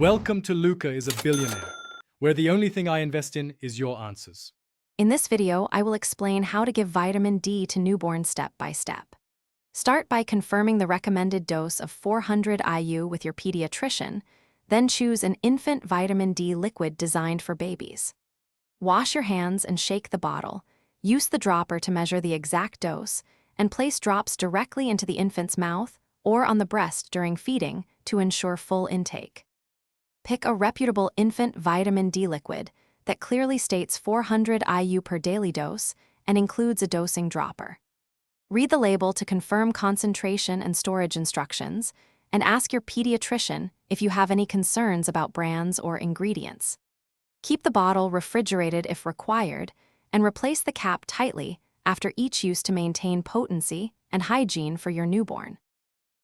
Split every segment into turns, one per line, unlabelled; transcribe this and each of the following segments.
Welcome to Luca is a Billionaire, where the only thing I invest in is your answers.
In this video, I will explain how to give vitamin D to newborn step by step. Start by confirming the recommended dose of 400 IU with your pediatrician, then choose an infant vitamin D liquid designed for babies. Wash your hands and shake the bottle. Use the dropper to measure the exact dose, and place drops directly into the infant's mouth or on the breast during feeding to ensure full intake. Pick a reputable infant vitamin D liquid that clearly states 400 IU per daily dose and includes a dosing dropper. Read the label to confirm concentration and storage instructions, and ask your pediatrician if you have any concerns about brands or ingredients. Keep the bottle refrigerated if required, and replace the cap tightly after each use to maintain potency and hygiene for your newborn.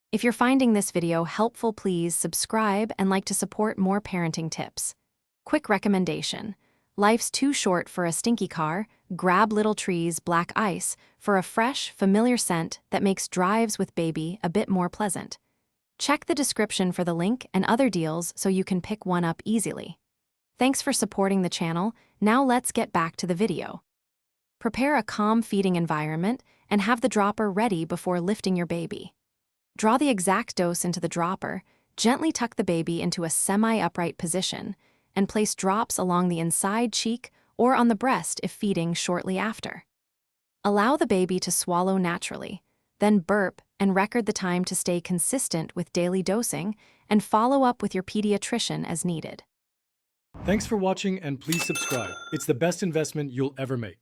If you're finding this video helpful, please subscribe and like to support more parenting tips. Quick recommendation: life's too short for a stinky car. Grab Little Tree's Black Ice for a fresh, familiar scent that makes drives with baby a bit more pleasant. Check the description for the link and other deals so you can pick one up easily. Thanks for supporting the channel. Now let's get back to the video. Prepare a calm feeding environment and have the dropper ready before lifting your baby. Draw the exact dose into the dropper, gently tuck the baby into a semi-upright position, and place drops along the inside cheek or on the breast if feeding shortly after. Allow the baby to swallow naturally, then burp and record the time to stay consistent with daily dosing, and follow up with your pediatrician as needed.
Thanks for watching, and please subscribe. It's the best investment you'll ever make.